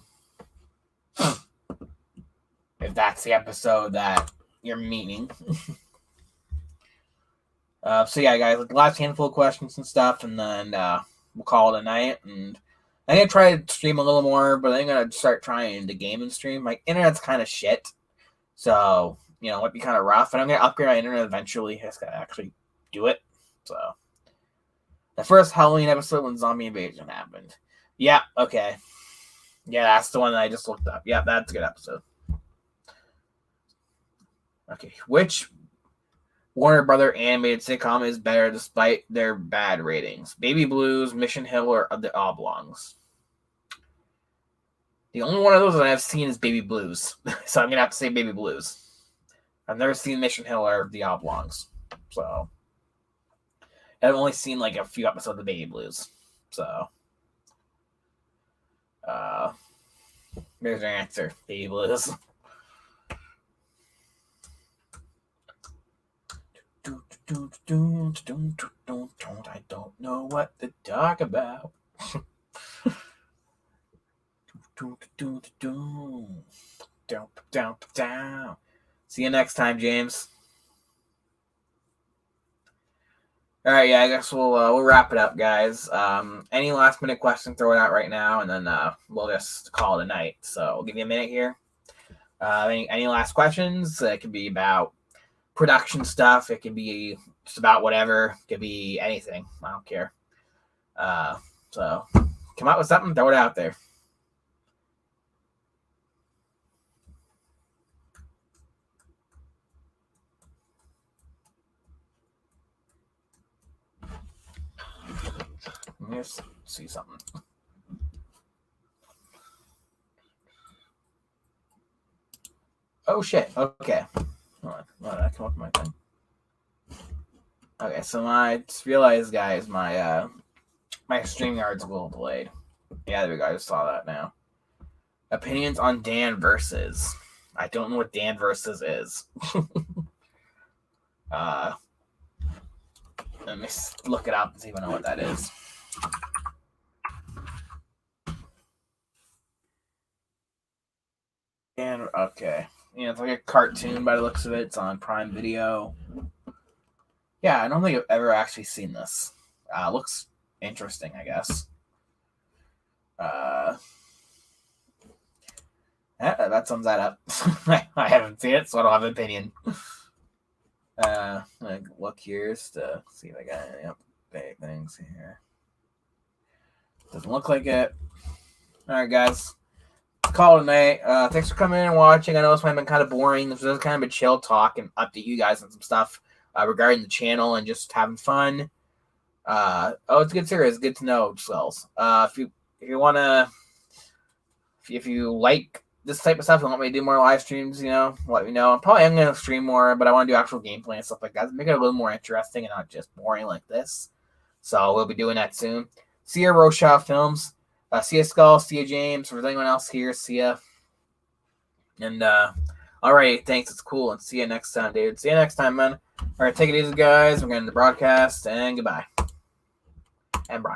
if that's the episode that you're meaning. So yeah, guys, like, last handful of questions and stuff, and then we'll call it a night. And I'm gonna try to stream a little more, but I'm gonna start trying to game and stream. My internet's kind of shit, so it might be kind of rough. And I'm gonna upgrade my internet eventually. I just gotta actually do it. So the first Halloween episode when zombie invasion happened. Yeah, okay. Yeah, that's the one that I just looked up. Yeah, that's a good episode. Okay, which Warner Brother animated sitcom is better despite their bad ratings? Baby Blues, Mission Hill, or The Oblongs? The only one of those that I've seen is Baby Blues, so I'm gonna have to say Baby Blues. I've never seen Mission Hill or The Oblongs, so I've only seen like a few episodes of Baby Blues. So, there's your answer, Baby Blues. I don't know what to talk about. See you next time, James. All right, yeah, I guess we'll wrap it up, guys. Any last minute question, throw it out right now, and then we'll just call it a night. So we'll give you a minute here. Any last questions? It could be about production stuff. It could be just about whatever. It could be anything. I don't care. So come out with something, throw it out there. Let me just see something. Oh shit. Okay. Hold on. I come up with my thing. Okay, so I just realized, guys, my StreamYard's a little delayed. Yeah, there we go. I just saw that now. Opinions on Dan versus. I don't know what Dan versus is. Let me look it up and see if I know what that is. And okay. It's like a cartoon by the looks of it. It's on Prime Video. Yeah, I don't think I've ever actually seen this. Looks interesting, I guess. That sums that up. I haven't seen it, so I don't have an opinion. Look here to see if I got any update things here. Doesn't look like it. All right, guys. Call it a night. Thanks for coming in and watching. I know this might have been kind of boring. This was kind of a chill talk and update you guys on some stuff regarding the channel and just having fun. It's a good series. Good to know, Swells. If you want to, if you like this type of stuff and want me to do more live streams, let me know. I am going to stream more, but I want to do actual gameplay and stuff like that. Make it a little more interesting and not just boring like this. So we'll be doing that soon. See ya, Rochelle Films. See ya, Skull. See ya, James. For anyone else here, see ya. And, alright, thanks. It's cool. And see you next time, dude. See you next time, man. Alright, take it easy, guys. We're going to broadcast, and goodbye. And broadcast.